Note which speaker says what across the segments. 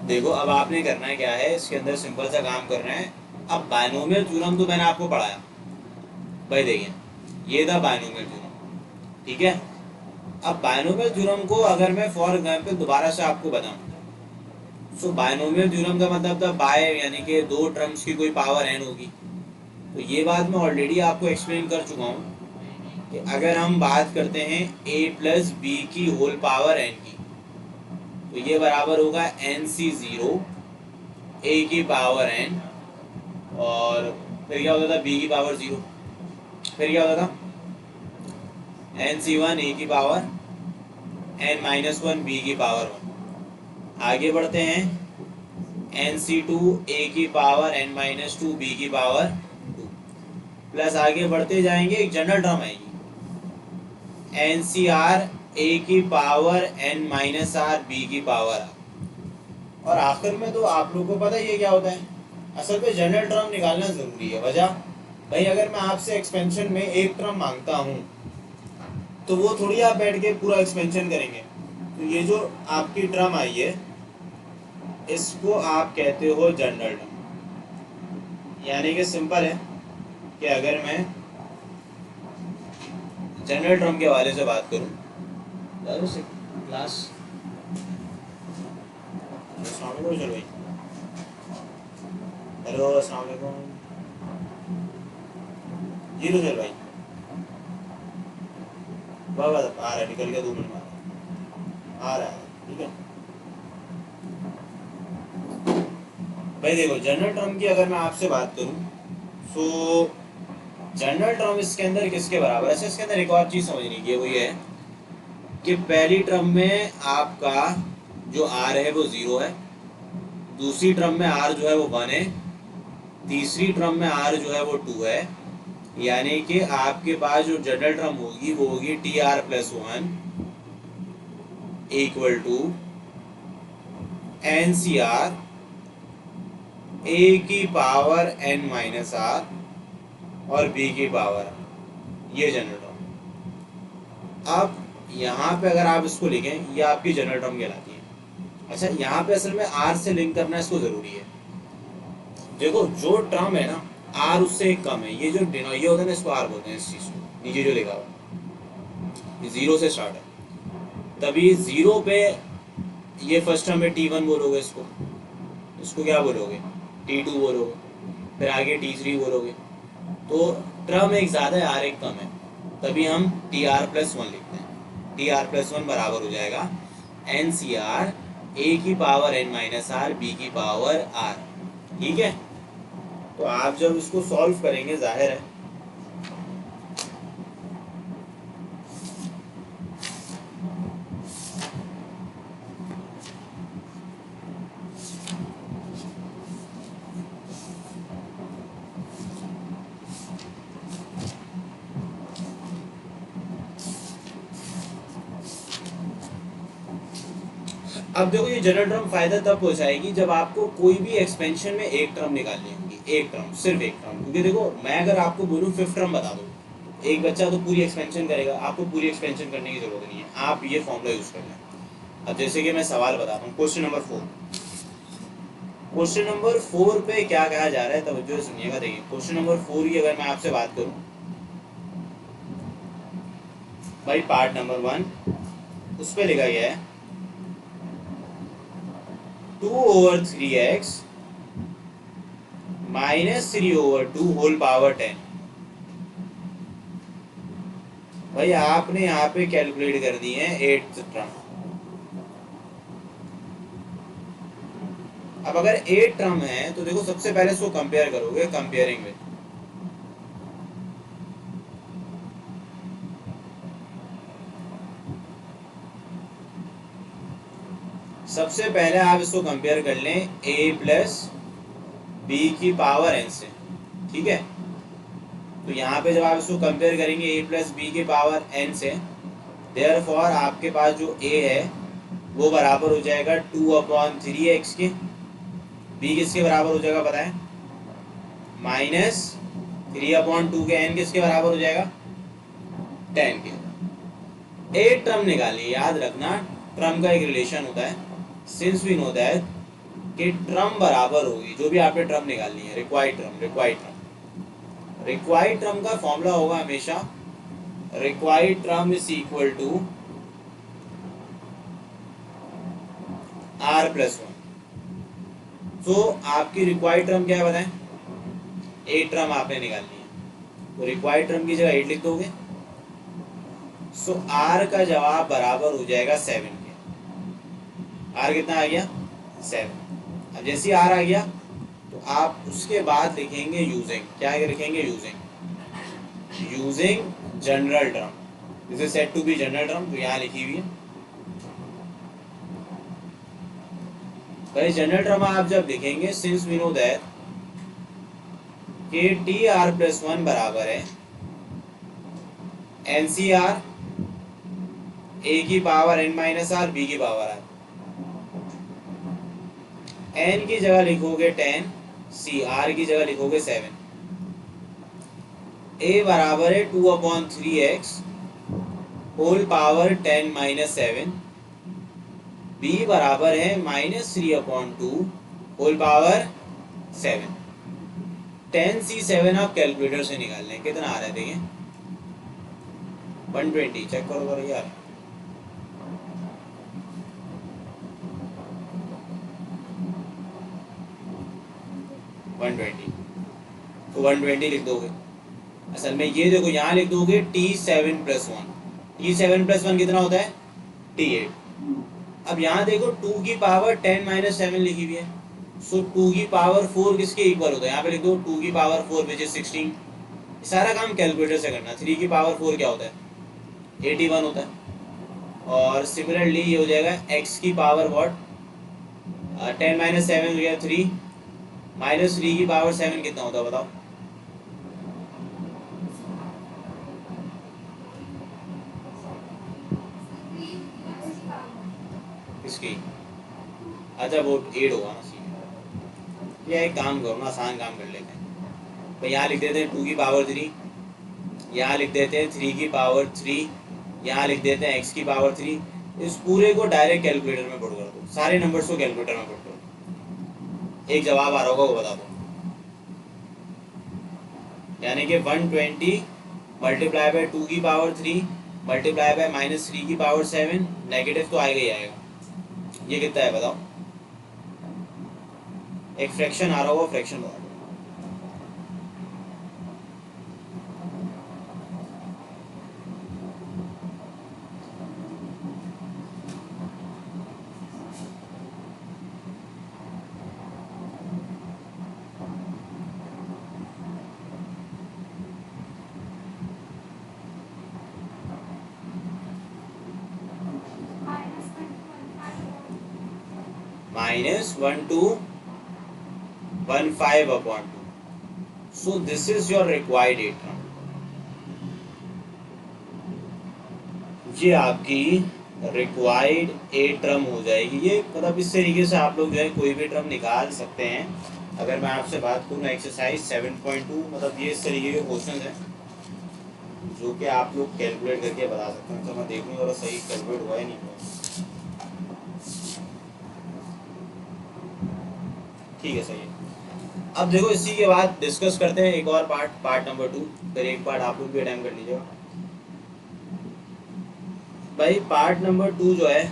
Speaker 1: देखो अब आपने करना है क्या है, इसके अंदर सिंपल सा काम करना है। अब बायनोमियल थ्योरम तो मैंने आपको पढ़ाया भाई, देखिए ये था बायनोमियल थ्योरम, ठीक है। अब बायनोमियल थ्योरम को अगर मैं फॉर एग्जांपल दोबारा से आपको बताऊं, सो बायनोमियल थ्योरम का मतलब था बाय यानी कि दो टर्म्स की कोई पावर एन होगी। तो ये बात मैं ऑलरेडी आपको एक्सप्लेन कर चुका हूँ कि अगर हम बात करते हैं a प्लस बी की होल पावर n की, तो ये बराबर होगा एन सी ज़ीरो ए की पावर n, और फिर क्या होता था b की पावर ज़ीरो, फिर क्या होता था एन सी वन ए की power n minus one B की पावर वन। आगे बढ़ते हैं एन सी टू ए की power n minus two B की पावर टू, प्लस आगे बढ़ते जाएंगे एक जनरल टर्म आएगी एन सी आर ए की power n minus R B की पावर आर। और आखिर में तो आप लोगों को पता ही है क्या होता है, असल में जनरल टर्म निकालना जरूरी है। वजह भाई, अगर मैं आपसे एक्सपेंशन में एक टर्म मांगता हूँ तो वो थोड़ी आप बैठ के पूरा एक्सपेंशन करेंगे। तो ये जो आपकी टर्म आई है इसको आप कहते हो जनरल टर्म। यानी कि सिंपल है कि अगर मैं जनरल टर्म के हवाले से बात करूँ, क्लास चलो भाई, हेलो अस्सलाम वालेकुम जी, तो चल भाई वाह वाह आ रहा है, निकल गया 2 मिनट में आ रहा है, ठीक है भाई। देखो जनरल टर्म की अगर मैं आपसे बात करूं, सो जनरल टर्म इसके अंदर किसके बराबर है। अच्छा, इसके अंदर एक और चीज समझनी की है, वो ये है कि पहली टर्म में आपका जो आर है वो 0 है, दूसरी टर्म में आर जो है वो 1 है, तीसरी टर्म में आर जो है वो 2 है। यानी कि आपके पास जो जनरल टर्म होगी वो होगी T R plus one equal to N C R A की पावर n माइनस आर और b की पावर, ये जनरल टर्म। अब यहाँ पे अगर आप इसको लिखें, ये आपकी जनरल टर्म कहलाती है। अच्छा, यहाँ पे असल में r से लिंक करना इसको जरूरी है। देखो जो टर्म है ना r उससे एक कम है, ये जो ये होता है ना इसको r बोलते हैं, इस चीज को नीचे जो लिखा हुआ ये 0 से स्टार्ट है, तभी 0 पे ये फर्स्ट टर्म है t1 बोलोगे, इसको इसको क्या बोलोगे t2 बोलोगे, फिर आगे t3 बोलोगे। तो टर्म एक ज़्यादा है आर एक कम है, तभी हम टी आर प्लस वन लिखते हैं। टी आर प्लस वन बराबर हो जाएगा एन सी आर ए की power N minus R B की पावर आर, ठीक है। तो आप जब इसको सॉल्व करेंगे जाहिर है अब देखो ये जनरल टर्म फायदा तब पहुंचाएगी जब आपको कोई भी एक्सपेंशन में एक टर्म निकालनी होगी, एक टर्म, सिर्फ एक टर्म। क्योंकि देखो मैं अगर आपको बोलूँ फिफ्थ टर्म बता दो, एक बच्चा तो पूरी एक्सपेंशन करेगा, आपको पूरी एक्सपेंशन करने की जरूरत नहीं है, आप ये फॉर्मूला यूज कर लें। अब जैसे कि मैं सवाल बताता हूँ, क्वेश्चन नंबर 4। क्वेश्चन नंबर 4 पे क्या कहा जा रहा है, तवज्जो से सुनिएगा। देखिए क्वेश्चन नंबर 4 की अगर मैं आपसे बात करूँ भाई, पार्ट नंबर 1 उस पर लिखा गया है 2/3x माइनस 3/2 होल पावर 10। भाई आपने यहाँ पे कैलकुलेट कर दी है 8th टर्म। अब अगर 8 टर्म है तो देखो सबसे पहले इसको कंपेयर करोगे, कंपेयरिंग विद सबसे पहले आप इसको कंपेयर कर लें a प्लस बी की पावर n से, ठीक है। तो यहाँ पे जब आप इसको कंपेयर करेंगे a प्लस बी की पावर n से, देयरफॉर आपके पास जो a है वो बराबर हो जाएगा 2/3x के, b किसके बराबर हो जाएगा बताएं, माइनस 3/2 के, n किसके बराबर हो जाएगा 10 के। 8 टर्म निकालिए, याद रखना टर्म का एक रिलेशन होता है, सिंस वी नो दैट कि ट्रम बराबर होगी, जो भी आपने ट्रम निकालनी है, रिक्वायर्ड ट्रम का फॉर्मूला होगा हमेशा required term is equal to R+1। तो आपकी रिक्वायर्ड ट्रम क्या है बताएं? 8 ट्रम आपने निकालनी है, तो रिक्वायर्ड ट्रम की जगह 8 लिख दोगे। सो R का जवाब बराबर हो जाएगा 7 के। R कितना आ गया? 7। अब जैसे R आ गया तो आप उसके बाद लिखेंगे यूजिंग, क्या लिखेंगे? Using general term, this is said to be general term, तो यहाँ लिखी हुई है भाई। जनरल टर्म आप जब लिखेंगे, सिंस वी नो दैट कि TR+1 बराबर है NCR A की पावर n-R B की पावर R। n की जगह लिखोगे 10, R की जगह लिखोगे 7। A बराबर है 2/3x होल पावर 10-7। B बराबर है -3/2 होल पावर 7। 10C7 आप कैलकुलेटर से निकाल लें, कितना आ रहा है देखिए? 120। चेक करो यार, तो 120 लिख दोगे। असल में ये देखो, यहाँ लिख दोगे T7+1। T7+1 कितना होता है? T8। अब यहाँ देखो 2 की पावर 10-7 लिखी हुई है, सो 2 की पावर 4 किसके इक्वल होता है? यहाँ पे लिख दो 2 की पावर 4 विच इज 16। सारा काम कैलकुलेटर से करना। 3 की पावर 4 क्या होता है? 81 होता है। और सिमिलरली ये हो जाएगा x की पावर वॉट, 10-7 हो गया 3, -3 की पावर 7 कितना होता है बताओ? किसकी? अच्छा वो 8 होगा ना। या एक काम करो ना, आसान काम कर लेते हैं तो यहाँ लिख देते हैं 2 की पावर 3, यहाँ लिख देते हैं 3 की पावर 3, यहाँ लिख देते हैं x की पावर 3। इस पूरे को डायरेक्ट कैलकुलेटर में पुट कर दो, सारे नंबर्स को कैलकुलेटर में पुट कर दो, एक जवाब आ रहा होगा वो बता दो। यानी कि 120 मल्टीप्लाई बाय 2 की पावर 3 मल्टीप्लाई बाय -3 की पावर 7, नेगेटिव तो आएगा ही आएगा। ये कितना है बताओ? एक फ्रैक्शन आ रहा होगा, फ्रैक्शन बता दो। -1215/2। So this is your required 8 term। ये आपकी रिक्वायर्ड 8 टर्म हो जाएगी। ये मतलब इस तरीके से आप लोग जो है कोई भी टर्म निकाल सकते हैं। अगर मैं आपसे बात करूँ एक्सरसाइज 7.2, मतलब ये इस तरीके के क्वेश्चन हैं जो कि आप लोग कैलकुलेट करके बता सकते हैं। तो मैं देखूँ जरा सही कैलकुलेट हुआ है नहीं हुआ। ठीक है, सही है। अब देखो इसी के बाद डिस्कस करते हैं एक और पार्ट नंबर 2। फिर एक पार्ट आप लोग भी अटेम्प्ट कर लीजिएगा भाई। पार्ट नंबर 2 जो है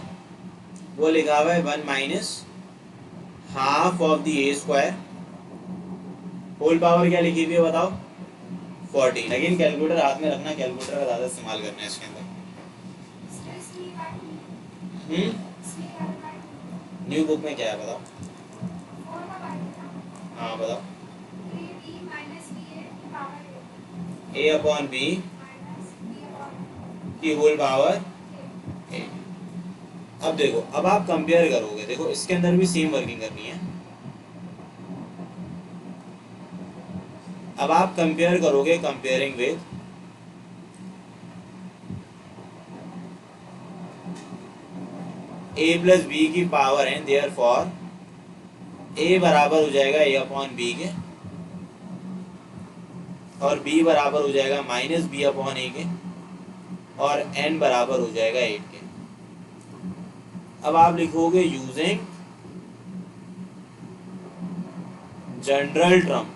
Speaker 1: वो लिखा हुआ है 1 - half of the A square whole power क्या लिखी हुई है बताओ? 14। लेकिन कैलकुलेटर हाथ में रखना, कैलकुलेटर का ज़्यादा इस्तेमाल करना है इसके अंदर। न्यू बुक में क्या है बताओ? हाँ बताओ। A/B की होल पावर 8। अब देखो, अब आप कंपेयर करोगे, देखो इसके अंदर भी सेम वर्किंग करनी है। अब आप कंपेयर करोगे, कंपेयरिंग विद A+B की पावर है, देयरफॉर A बराबर हो जाएगा A/B के और B बराबर हो जाएगा -B/A के और n बराबर हो जाएगा 8 के। अब आप लिखोगे यूजिंग जनरल टर्म।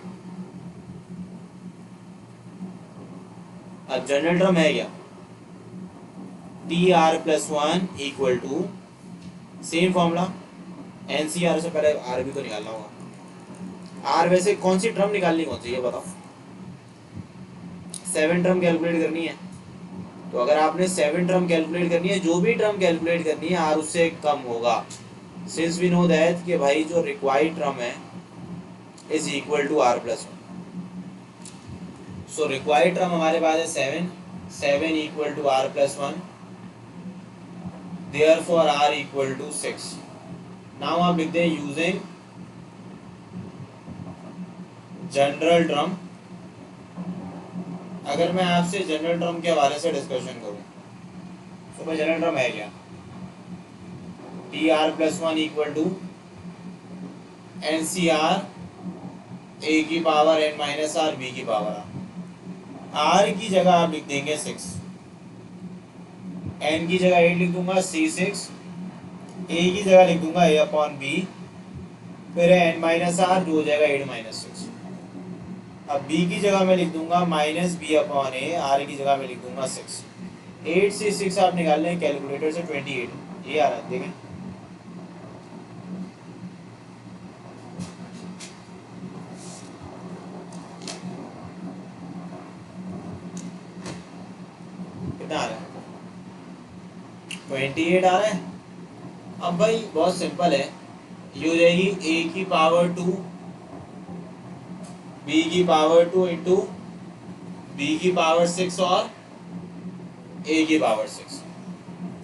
Speaker 1: अब जनरल टर्म है क्या, T R plus one equal to same formula, NCR से पहले आर भी तो निकालना होगा। आर वैसे कौन सी टर्म निकालनी, कौन सी ये बताओ, 7 टर्म कैलकुलेट करनी है। तो अगर आपने 7 टर्म कैलकुलेट करनी है, जो भी टर्म कैलकुलेट करनी है आर उससे कम होगा। सिंस वी नो दैट कि भाई जो रिक्वायर्ड टर्म है is equal to R plus one. So required term हमारे पास है 7 equal to R plus one, therefore r equal to 6। Now आप लिखते हैं यूजिंग जनरल टर्म। अगर मैं आपसे जनरल टर्म के हवाले से डिस्कशन करूं तो भाई जनरल टर्म है क्या, T R plus one equal to N C R A की power N minus R B की पावर आर की जगह आप लिख देंगे 6, एन की जगह 8 लिख दूंगा C6, ए की जगह लिख दूंगा ए अपॉन बी, फिर एन माइनस आर जो हो जाएगा 8 माइनस 6। अब बी की जगह मैं लिख दूंगा minus B upon A, R की जगह मैं लिख दूंगा 6। 8 से 6 आप निकाल लें कैलकुलेटर से 28, ये आ रहा है देखें। कितना आ रहा है, 28 आ रहा है। अब भाई बहुत सिंपल है, ये हो जाएगी ए की पावर 2 बी की पावर 2 इंटू बी की पावर 6 और ए की पावर 6।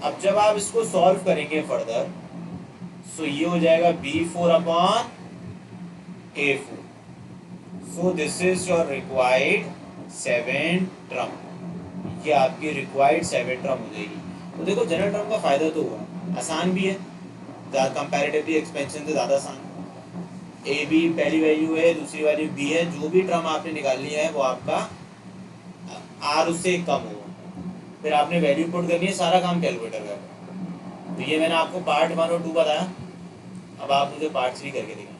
Speaker 1: अब जब आप इसको सॉल्व करेंगे फर्दर, सो ये हो जाएगा B4 upon A4। So this is your required 7 term, ये आपकी रिक्वायर्ड 7 टर्म हो जाएगी। तो देखो जनरल टर्म का फायदा तो हुआ, आसान भी है, कंपैरेटिवली एक्सपेंशन से ज़्यादा आसान। ए बी पहली वैल्यू है, दूसरी वैल्यू बी है, जो भी टर्म आपने निकालनी है वो आपका आर उससे कम होगा, फिर आपने वैल्यू पुट करनी है, सारा काम कैलकुलेटर का। तो ये मैंने आपको पार्ट 1 और 2 बताया, अब आप मुझे पार्ट 3 करके दिखाएं।